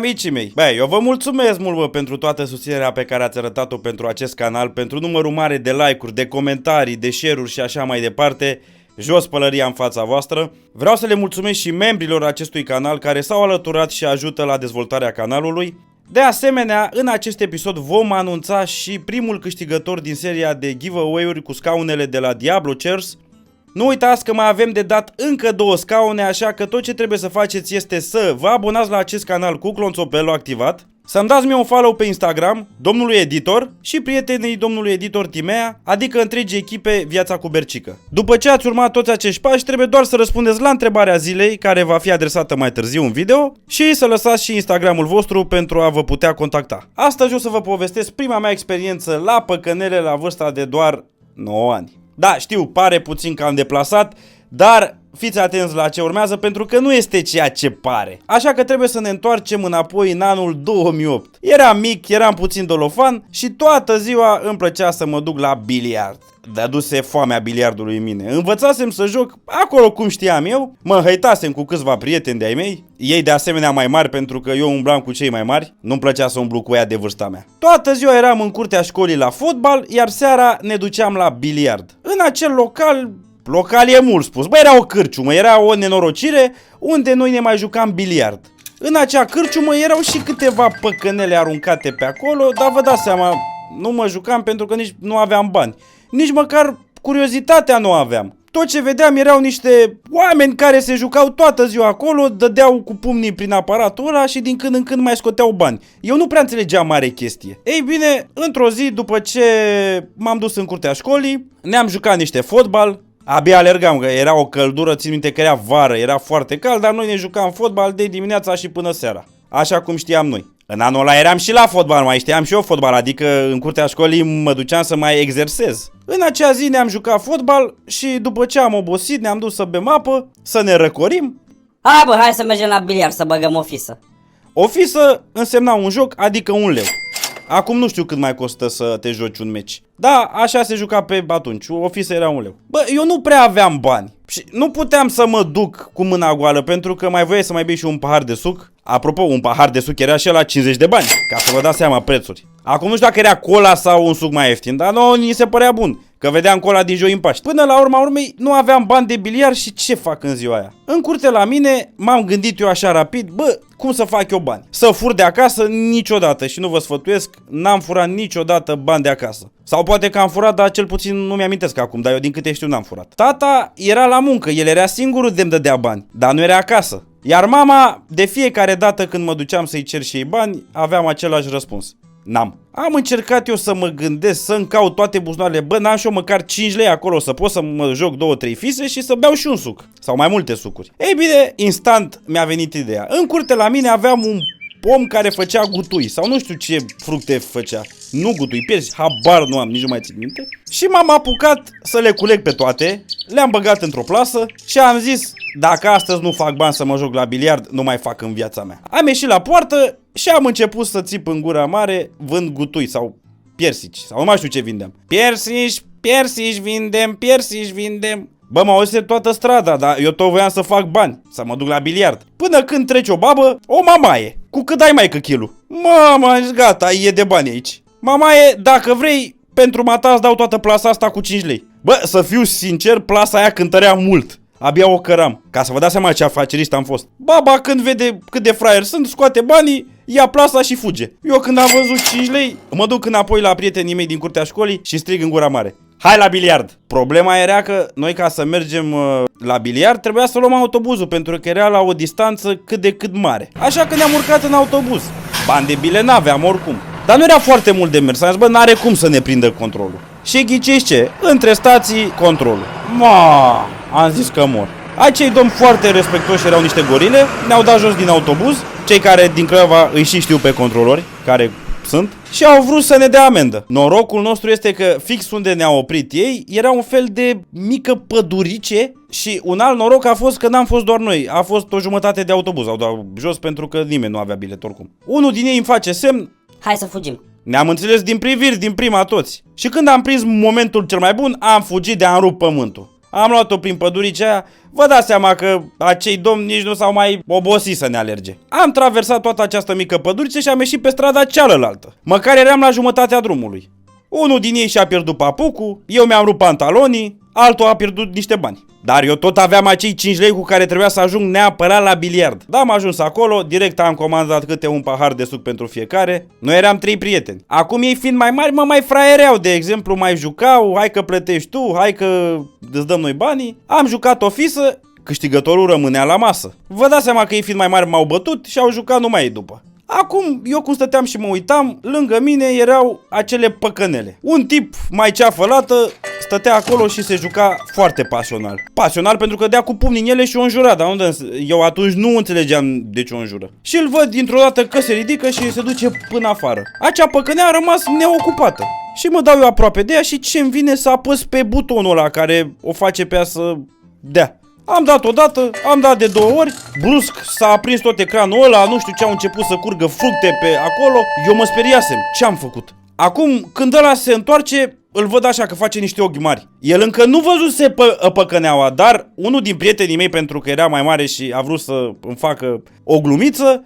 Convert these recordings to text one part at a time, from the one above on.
Amicii mei, băi, eu vă mulțumesc mult pentru toată susținerea pe care ați arătat-o pentru acest canal, pentru numărul mare de like-uri, de comentarii, de share-uri și așa mai departe. Jos pălăria în fața voastră. Vreau să le mulțumesc și membrilor acestui canal care s-au alăturat și ajută la dezvoltarea canalului. De asemenea, în acest episod vom anunța și primul câștigător din seria de giveaway-uri cu scaunele de la Diablo Chairs. Nu uitați că mai avem de dat încă 2 scaune, așa că tot ce trebuie să faceți este să vă abonați la acest canal cu clonțopelul activat, să-mi dați mie un follow pe Instagram, domnului editor și prietenii domnului editor Timea, adică întregi echipe Viața cu Bercică. După ce ați urmat toți acești pași, trebuie doar să răspundeți la întrebarea zilei, care va fi adresată mai târziu în video, și să lăsați și Instagramul vostru pentru a vă putea contacta. Astăzi o să vă povestesc prima mea experiență la păcănele la vârsta de doar 9 ani. Da, știu, pare puțin cam deplasat, dar fiți atenți la ce urmează pentru că nu este ceea ce pare. Așa că trebuie să ne întoarcem înapoi în anul 2008. Eram mic, eram puțin dolofan și toată ziua îmi plăcea să mă duc la biliard. Dăduse foamea biliardului în mine. Învățasem să joc acolo cum știam eu, mă hăitasem cu câțiva prieteni de-ai mei, ei de asemenea mai mari pentru că eu umblam cu cei mai mari, nu-mi plăcea să umblu cu ea de vârsta mea. Toată ziua eram în curtea școlii la fotbal, iar seara ne duceam la biliard. În acel local e mult spus, bă, era o cârciumă, era o nenorocire unde noi ne mai jucam biliard. În acea cârciumă erau și câteva păcănele aruncate pe acolo, dar vă dați seama, nu mă jucam pentru că nici nu aveam bani. Nici măcar curiozitatea nu aveam. Tot ce vedeam erau niște oameni care se jucau toată ziua acolo, dădeau cu pumnii prin aparatul ăla și din când în când mai scoteau bani. Eu nu prea înțelegeam mare chestie. Ei bine, într-o zi, după ce m-am dus în curtea școlii, ne-am jucat niște fotbal. Abia alergam, că era o căldură, țin minte că era vară, era foarte cald, dar noi ne jucam fotbal de dimineața și până seara. Așa cum știam noi. În anul ăla eram și la fotbal, mai știam și eu fotbal, adică în curtea școlii mă duceam să mai exersez. În acea zi ne-am jucat fotbal și după ce am obosit ne-am dus să bem apă, să ne răcorim. Hai să mergem la biliard să băgăm o fisă. O fisă însemna un joc, adică 1 leu. Acum nu știu cât mai costă să te joci un meci. Da, așa se juca pe atunci, o fisă era 1 leu. Bă, eu nu prea aveam bani și nu puteam să mă duc cu mâna goală pentru că mai voiai să mai bei și un pahar de suc. Apropo, un pahar de suc era și la 50 de bani, ca să vă dați seama prețuri. Acum nu știu dacă era cola sau un suc mai ieftin, dar nu, ni se părea bun, că vedeam cola din joi în Paști. Până la urma urmei, nu aveam bani de biliard și ce fac în ziua aia? În curte la mine, m-am gândit eu așa rapid, bă, cum să fac eu bani? Să fur de acasă? Niciodată, și nu vă sfătuiesc, n-am furat niciodată bani de acasă. Sau poate că am furat, dar cel puțin nu mi-amintesc acum, dar eu din câte știu n-am furat. Tata era la muncă, el era singurul de-mi dădea bani, dar nu era acasă. Iar mama, de fiecare dată când mă duceam să-i cer și ei bani, aveam același răspuns. N-am. Am încercat eu să mă gândesc, să-mi caut toate buzunarele, bă, n-am și eu măcar 5 lei acolo să pot să mă joc 2-3 fise și să beau și un suc. Sau mai multe sucuri. Ei bine, instant mi-a venit ideea. În curte la mine aveam un pom care făcea gutui, sau nu știu ce fructe făcea. Nu gutui, pierzi, habar nu am, nici nu mai țin minte. Și m-am apucat să le culeg pe toate, le-am băgat într-o plasă și am zis, dacă astăzi nu fac bani să mă joc la biliard, nu mai fac în viața mea. Am ieșit la poartă și am început să țip în gura mare, vând gutui sau piersici, sau nu mai știu ce vindeam. Piersici vindem. Bă, mă auzise toată strada, dar eu tot voiam să fac bani, să mă duc la biliard. Până când trece o babă, o mamaie. Cu cât ai mai kilul? Mama, gata, e de bani aici. Mamaie, dacă vrei, pentru mata îți dau toată plasa asta cu 5 lei. Bă, să fiu sincer, plasa aia cântărea mult. Abia o căram, ca să vă dați seama ce afacerist am fost. Baba, când vede cât de fraier sunt, scoate banii, ia plasa și fuge. Eu când am văzut 5 lei, mă duc înapoi la prietenii mei din curtea școlii și strig în gura mare: hai la biliard! Problema era că noi, ca să mergem la biliard, trebuia să luăm autobuzul, pentru că era la o distanță cât de cât mare. Așa că ne-am urcat în autobuz. Bani de bile n-aveam oricum. Dar nu era foarte mult de mers. Am zis, bă, n-are cum să ne prindă controlul. Și ghiciți ce? Între stații, controlul. Am zis că mor. Acei domni foarte respectoși erau niște gorile, ne-au dat jos din autobuz, cei care din Craiova îi și știu pe controlori, care sunt, și au vrut să ne dea amendă. Norocul nostru este că fix unde ne-au oprit ei era un fel de mică pădurice și un alt noroc a fost că n-am fost doar noi, a fost o jumătate de autobuz, au dat jos pentru că nimeni nu avea bilet oricum. Unul din ei îmi face semn: hai să fugim. Ne-am înțeles din priviri, din prima toți. Și când am prins momentul cel mai bun, am fugit de am rupt pământul. Am luat-o prin păduricea aia. Vă dați seama că acei domni nici nu s-au mai obosit să ne alerge. Am traversat toată această mică păduriță și am ieșit pe strada cealaltă. Măcar eram la jumătatea drumului. Unul din ei și-a pierdut papucul, eu mi-am rupt pantalonii, altul a pierdut niște bani. Dar eu tot aveam acei 5 lei cu care trebuia să ajung neapărat la biliard. Da, am ajuns acolo, direct am comandat câte un pahar de suc pentru fiecare. Noi eram 3 prieteni. Acum ei fiind mai mari, mă mai fraiereau, de exemplu, mai jucau, hai că plătești tu, hai că îți dăm noi banii. Am jucat o fisă, câștigătorul rămânea la masă. Vă dați seama că ei fiind mai mari m-au bătut și au jucat numai ei după. Acum, eu cum stăteam și mă uitam, lângă mine erau acele păcănele. Un tip mai ceafălată stătea acolo și se juca foarte pasional. Pasional pentru că dea cu pumnii în ele și o înjura, dar eu atunci nu înțelegeam de ce o înjură. Și îl văd dintr-o dată că se ridică și se duce până afară. Acea păcănea a rămas neocupată. Și mă dau eu aproape de ea și ce-mi vine să apăs pe butonul ăla care o face pe ea să dea. Am dat odată, am dat de 2 ori, brusc s-a aprins tot ecranul ăla, nu știu ce, au început să curgă fructe pe acolo, eu mă speriasem, ce am făcut? Acum, când ăla se întoarce, îl văd așa că face niște ochi mari. El încă nu văzuse păcăneaua, dar unul din prietenii mei, pentru că era mai mare și a vrut să îmi facă o glumiță,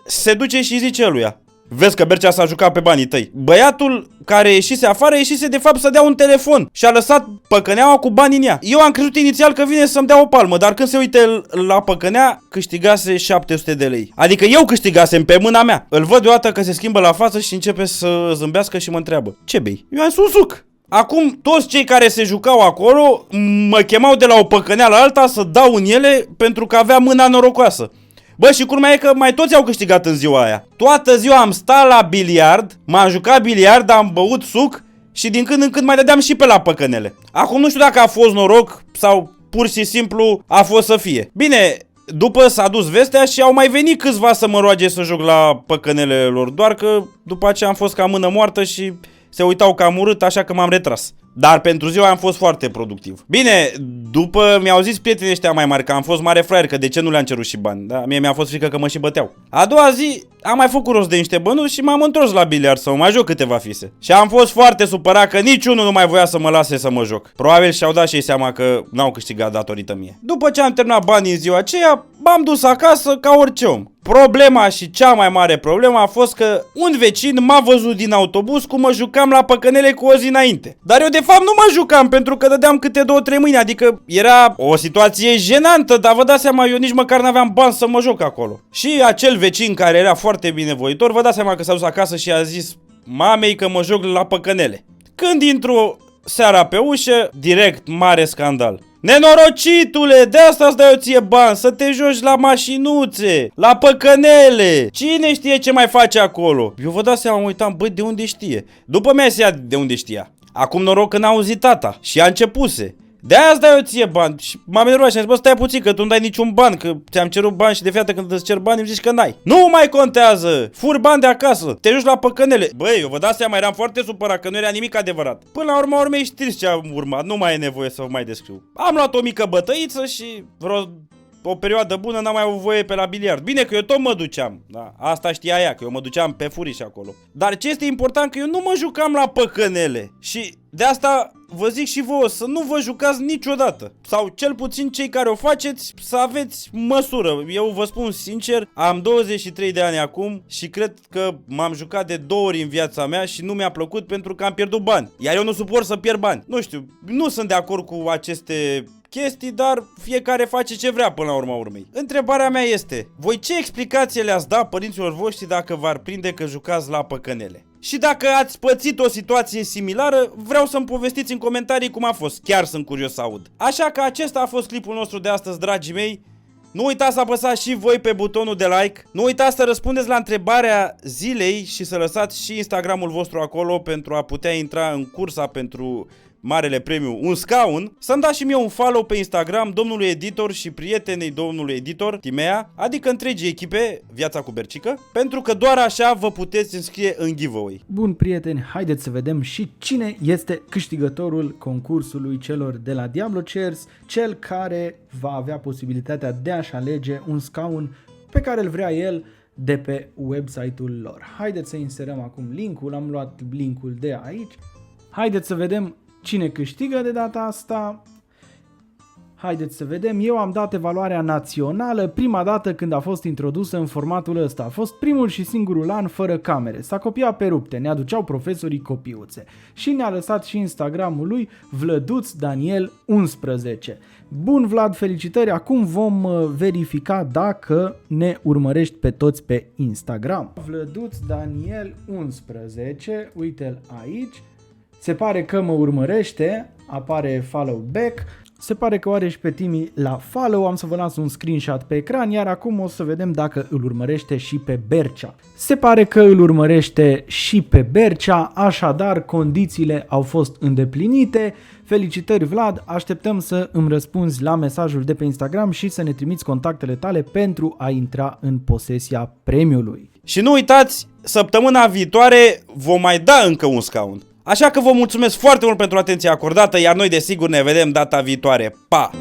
se duce și zice luia: vezi că Bercea s-a jucat pe banii tăi. Băiatul care ieșise afară, ieșise de fapt să dea un telefon și a lăsat păcăneaua cu bani în ea. Eu am crezut inițial că vine să-mi dea o palmă, dar când se uite la păcănea, câștigase 700 de lei. Adică eu câștigasem pe mâna mea. Îl văd deodată că se schimbă la față și începe să zâmbească și mă întreabă: ce bei? Eu am spus suc. Acum, toți cei care se jucau acolo mă chemau de la o păcănea la alta să dau în ele pentru că avea mâna norocoasă. Bă, și culmea e că mai toți au câștigat în ziua aia. Toată ziua am stat la biliard, m-am jucat biliard, am băut suc și din când în când mai dădeam și pe la păcănele. Acum nu știu dacă a fost noroc sau pur și simplu a fost să fie. Bine, după s-a dus vestea și au mai venit câțiva să mă roage să joc la păcănele lor, doar că după aceea am fost ca mână moartă și se uitau că am urât, așa că m-am retras. Dar pentru ziua am fost foarte productiv. Bine, după mi-au zis prietenii ăștia mai mari că am fost mare fraier, că de ce nu le-am cerut și bani, da? Mie mi-a fost frică că mă și băteau. A doua zi am mai făcut rost de niște bănuți și m-am întors la biliard să mă mai joc câteva fise. Și am fost foarte supărat că niciunul nu mai voia să mă lase să mă joc. Probabil și-au dat și ei seama că n-au câștigat datorită mie. După ce am terminat banii în ziua aceea, m-am dus acasă ca orice om. Problema și cea mai mare problemă a fost că un vecin m-a văzut din autobuz cum mă jucam la păcănele cu o zi înainte. Dar eu de fapt nu mă jucam pentru că dădeam câte 2-3 mâini, adică era o situație jenantă, dar vă dați seama, eu nici măcar n-aveam bani să mă joc acolo. Și acel vecin care era foarte binevoitor, vă dați seama că s-a dus acasă și a zis mamei că mă joc la păcănele. Când intru seara pe ușă, direct mare scandal. Nenorocitule, de asta îți dai eu ție bani, să te joci la mașinuțe, la păcănele. Cine știe ce mai face acolo? Eu vă dați seama, mă uitam, băi, de unde știe? După mi-a zis de unde știa. Acum noroc că n-a auzit tata și a începuse. De-aia îți dai eu ție bani. Și m-am enervat și am zis, bă, stai puțin că tu nu dai niciun ban, că ți-am cerut bani și de fiată când îți cer bani îmi zici că n-ai. Nu mai contează, furi bani de acasă, te joci la păcănele. Băi, eu vă dați seama, eram foarte supărat că nu era nimic adevărat. Până la urma urmei știți ce a urmat, nu mai e nevoie să vă mai descriu. Am luat o mică bătăiță și o perioadă bună n-am mai avut voie pe la biliard. Bine că eu tot mă duceam, da? Asta știa ea, că eu mă duceam pe furiș acolo. Dar ce este important, că eu nu mă jucam la păcănele. Și de asta vă zic și vouă să nu vă jucați niciodată. Sau cel puțin cei care o faceți să aveți măsură. Eu vă spun sincer, am 23 de ani acum și cred că m-am jucat de 2 ori în viața mea și nu mi-a plăcut pentru că am pierdut bani. Iar eu nu suport să pierd bani. Nu știu, nu sunt de acord cu aceste chestii, dar fiecare face ce vrea până la urma urmei. Întrebarea mea este, voi ce explicație le-ați da părinților voștri dacă v-ar prinde că jucați la păcănele? Și dacă ați pățit o situație similară, vreau să-mi povestiți în comentarii cum a fost. Chiar sunt curios să aud. Așa că acesta a fost clipul nostru de astăzi, dragii mei. Nu uitați să apăsați și voi pe butonul de like. Nu uitați să răspundeți la întrebarea zilei și să lăsați și Instagramul vostru acolo pentru a putea intra în cursa pentru marele premiu, un scaun. Să-mi dați și mie un follow pe Instagram, domnului editor și prietenei domnului editor, Timea, adică întregii echipe, Viața cu Bercică, pentru că doar așa vă puteți înscrie în giveaway. Bun, prieteni, haideți să vedem și cine este câștigătorul concursului celor de la Diablo Chairs, cel care va avea posibilitatea de a-și alege un scaun pe care îl vrea el de pe website-ul lor. Haideți să inserăm acum linkul, am luat linkul de aici. Haideți să vedem cine câștigă de data asta. Haideți să vedem, eu am dat evaluarea națională prima dată când a fost introdusă în formatul ăsta. A fost primul și singurul an fără camere. S-a copiat pe rupte, ne aduceau profesorii copiuțe. Și ne-a lăsat și Instagramul lui Vlăduț Daniel 11. Bun Vlad, felicitări, acum vom verifica dacă ne urmărești pe toți pe Instagram. Vlăduț Daniel 11, uite-l aici. Se pare că mă urmărește, apare follow back. Se pare că o are și pe Timi la follow, am să vă las un screenshot pe ecran, iar acum o să vedem dacă îl urmărește și pe Bercea. Se pare că îl urmărește și pe Bercea, așadar condițiile au fost îndeplinite. Felicitări Vlad, așteptăm să îmi răspunzi la mesajul de pe Instagram și să ne trimiți contactele tale pentru a intra în posesia premiului. Și nu uitați, săptămâna viitoare vom mai da încă un scaun. Așa că vă mulțumesc foarte mult pentru atenția acordată, iar noi desigur ne vedem data viitoare. Pa!